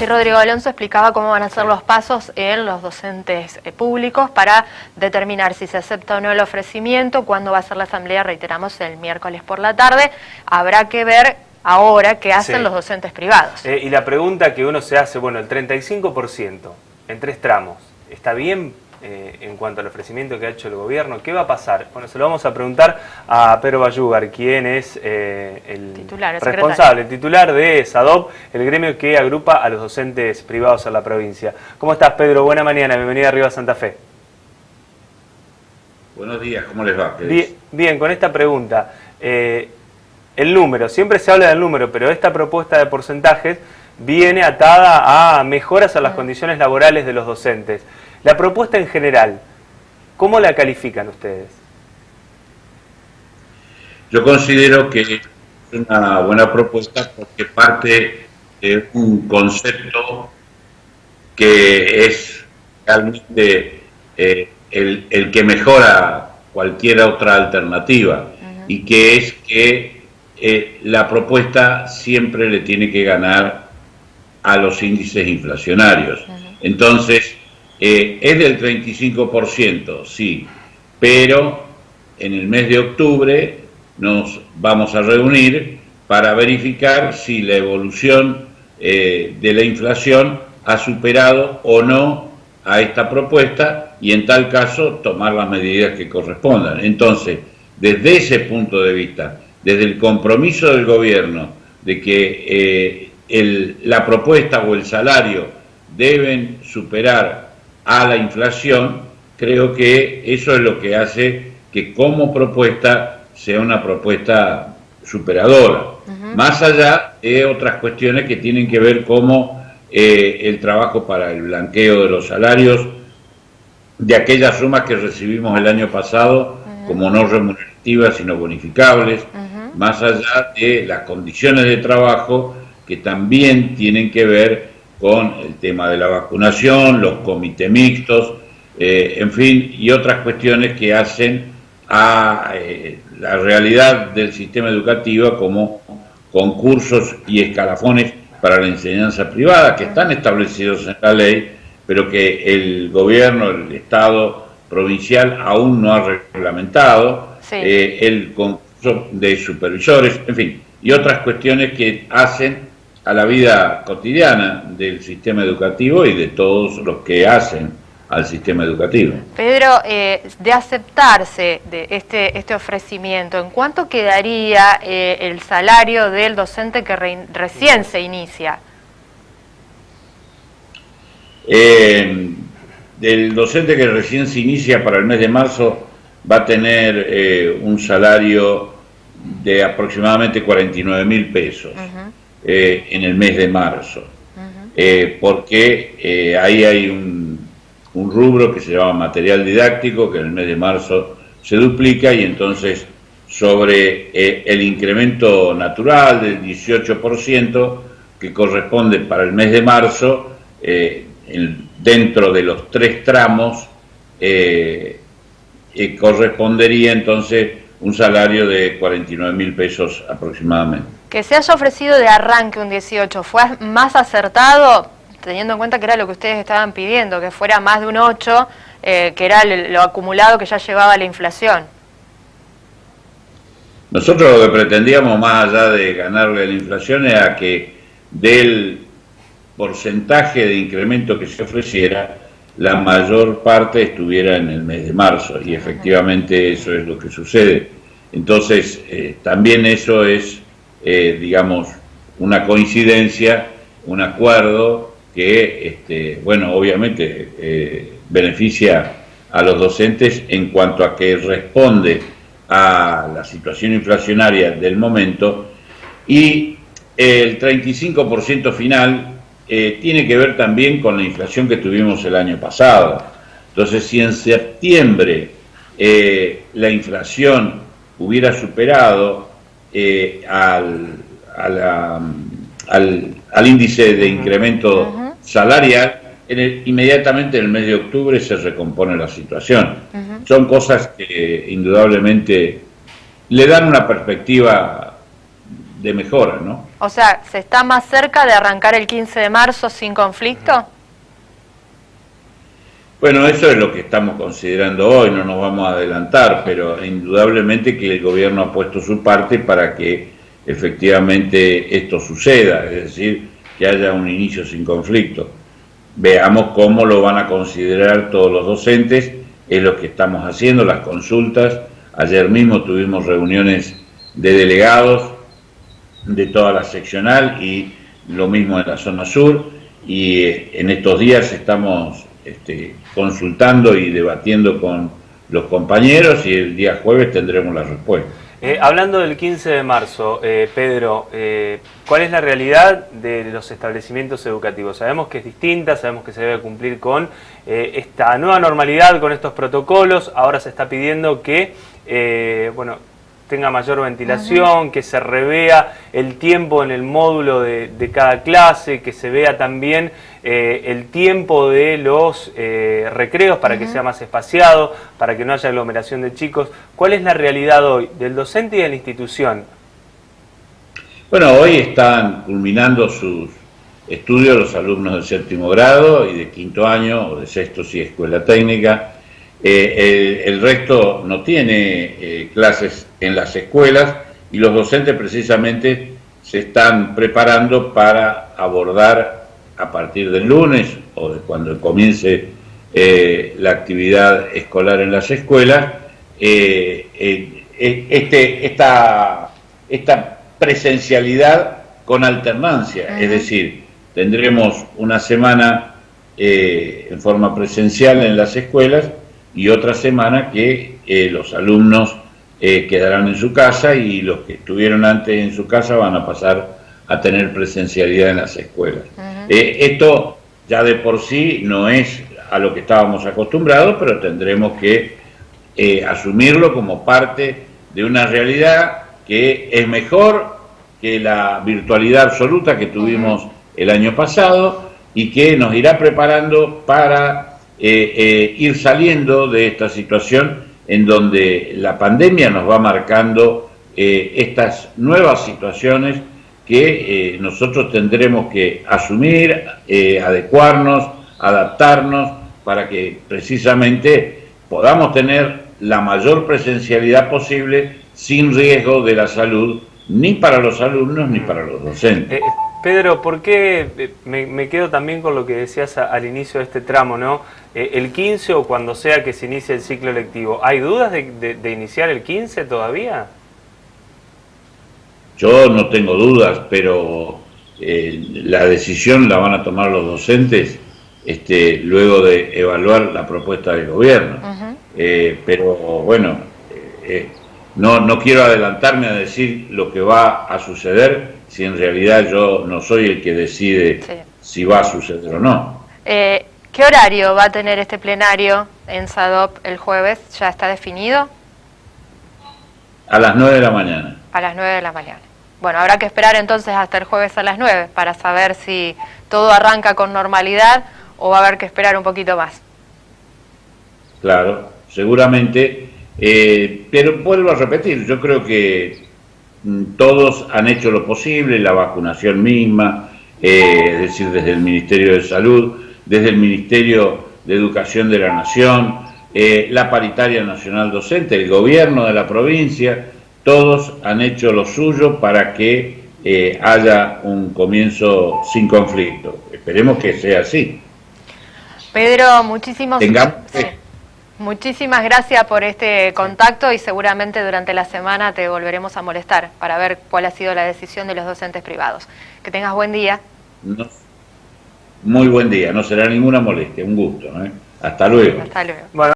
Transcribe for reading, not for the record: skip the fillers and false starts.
Allí Rodrigo Alonso explicaba cómo van a ser los pasos en los docentes públicos para determinar si se acepta o no el ofrecimiento, cuándo va a ser la asamblea, reiteramos, el miércoles por la tarde. Habrá que ver ahora qué hacen los docentes privados. Y la pregunta que uno se hace, bueno, el 35% en 3 tramos, ¿está bien en cuanto al ofrecimiento que ha hecho el gobierno? ¿Qué va a pasar? Bueno, se lo vamos a preguntar a Pedro Bayúgar, quien es el responsable, el titular de SADOP, el gremio que agrupa a los docentes privados en la provincia. ¿Cómo estás, Pedro? Buena mañana, bienvenida a Arriba Santa Fe. Buenos días, ¿cómo les va? Bien, con esta pregunta, el número, siempre se habla del número, pero esta propuesta de porcentajes viene atada a mejoras a las condiciones laborales de los docentes. La propuesta en general, ¿cómo la califican ustedes? Yo considero que es una buena propuesta porque parte de un concepto que es realmente el que mejora cualquier otra alternativa, y que es que la propuesta siempre le tiene que ganar a los índices inflacionarios. Entonces, es del 35%, sí, pero en el mes de octubre nos vamos a reunir para verificar si la evolución de la inflación ha superado o no a esta propuesta, y en tal caso tomar las medidas que correspondan. Entonces, desde ese punto de vista, desde el compromiso del gobierno de que la propuesta o el salario deben superar a la inflación, creo que eso es lo que hace que como propuesta sea una propuesta superadora, más allá de otras cuestiones que tienen que ver como el trabajo para el blanqueo de los salarios, de aquellas sumas que recibimos el año pasado como no remunerativas sino bonificables, más allá de las condiciones de trabajo que también tienen que ver con el tema de la vacunación, los comités mixtos, en fin, y otras cuestiones que hacen a la realidad del sistema educativo como concursos y escalafones para la enseñanza privada, que están establecidos en la ley, pero que el gobierno, el Estado provincial aún no ha reglamentado, el concurso de supervisores, en fin, y otras cuestiones que hacen a la vida cotidiana del sistema educativo y de todos los que hacen al sistema educativo. Pedro, de aceptarse de este ofrecimiento, ¿en cuánto quedaría el salario del docente que recién se inicia? Del docente que recién se inicia para el mes de marzo va a tener un salario de aproximadamente 49.000 pesos. En el mes de marzo, porque ahí hay un rubro que se llama material didáctico, que en el mes de marzo se duplica, y entonces sobre el incremento natural del 18% que corresponde para el mes de marzo, dentro de los 3 tramos, correspondería entonces un salario de 49.000 pesos aproximadamente. Que se haya ofrecido de arranque un 18, ¿fue más acertado, teniendo en cuenta que era lo que ustedes estaban pidiendo, que fuera más de un 8, que era lo acumulado que ya llevaba la inflación? Nosotros lo que pretendíamos, más allá de ganarle a la inflación, era que del porcentaje de incremento que se ofreciera, la mayor parte estuviera en el mes de marzo, y efectivamente eso es lo que sucede. Entonces, también eso es digamos, una coincidencia, un acuerdo que, bueno, obviamente beneficia a los docentes en cuanto a que responde a la situación inflacionaria del momento, y el 35% final tiene que ver también con la inflación que tuvimos el año pasado. Entonces, si en septiembre la inflación hubiera superado al índice de incremento salarial, inmediatamente en el mes de octubre se recompone la situación. Son cosas que indudablemente le dan una perspectiva de mejora, ¿no? O sea, ¿se está más cerca de arrancar el 15 de marzo sin conflicto? Bueno, eso es lo que estamos considerando hoy, no nos vamos a adelantar, pero indudablemente que el gobierno ha puesto su parte para que efectivamente esto suceda, es decir, que haya un inicio sin conflicto. Veamos cómo lo van a considerar todos los docentes, es lo que estamos haciendo, las consultas. Ayer mismo tuvimos reuniones de delegados de toda la seccional y lo mismo en la zona sur, y en estos días estamos consultando y debatiendo con los compañeros y el día jueves tendremos la respuesta. Hablando del 15 de marzo, Pedro, ¿cuál es la realidad de los establecimientos educativos? Sabemos que es distinta, sabemos que se debe cumplir con esta nueva normalidad, con estos protocolos. Ahora se está pidiendo que tenga mayor ventilación, que se revea el tiempo en el módulo de cada clase, que se vea también el tiempo de los recreos para que sea más espaciado, para que no haya aglomeración de chicos. ¿Cuál es la realidad hoy del docente y de la institución? Bueno, hoy están culminando sus estudios los alumnos del 7º grado y de 5º año, o de 6º si es escuela técnica. El resto no tiene clases en las escuelas y los docentes precisamente se están preparando para abordar a partir del lunes o de cuando comience la actividad escolar en las escuelas esta presencialidad con alternancia, es decir, tendremos una semana en forma presencial en las escuelas y otra semana que los alumnos quedarán en su casa y los que estuvieron antes en su casa van a pasar a tener presencialidad en las escuelas. Esto ya de por sí no es a lo que estábamos acostumbrados, pero tendremos que asumirlo como parte de una realidad que es mejor que la virtualidad absoluta que tuvimos el año pasado y que nos irá preparando para ir saliendo de esta situación en donde la pandemia nos va marcando estas nuevas situaciones que nosotros tendremos que asumir, adecuarnos, adaptarnos para que precisamente podamos tener la mayor presencialidad posible sin riesgo de la salud ni para los alumnos ni para los docentes. Pedro, ¿por qué me quedo también con lo que decías al inicio de este tramo, ¿no? El 15 o cuando sea que se inicie el ciclo lectivo, ¿hay dudas de iniciar el 15 todavía? Yo no tengo dudas, pero la decisión la van a tomar los docentes luego de evaluar la propuesta del gobierno. Pero bueno, no quiero adelantarme a decir lo que va a suceder si en realidad yo no soy el que decide si va a suceder o no. ¿Qué horario va a tener este plenario en SADOP el jueves? ¿Ya está definido? A las 9 de la mañana. A las 9 de la mañana. Bueno, habrá que esperar entonces hasta el jueves a las 9 para saber si todo arranca con normalidad o va a haber que esperar un poquito más. Claro, seguramente, pero vuelvo a repetir, yo creo que todos han hecho lo posible, la vacunación misma, es decir, desde el Ministerio de Salud, desde el Ministerio de Educación de la Nación, la Paritaria Nacional Docente, el gobierno de la provincia, todos han hecho lo suyo para que haya un comienzo sin conflicto. Esperemos que sea así. Pedro, muchísimas gracias por este contacto y seguramente durante la semana te volveremos a molestar para ver cuál ha sido la decisión de los docentes privados. Que tengas buen día. Muy buen día, no será ninguna molestia, un gusto. Hasta luego. Hasta luego. Bueno.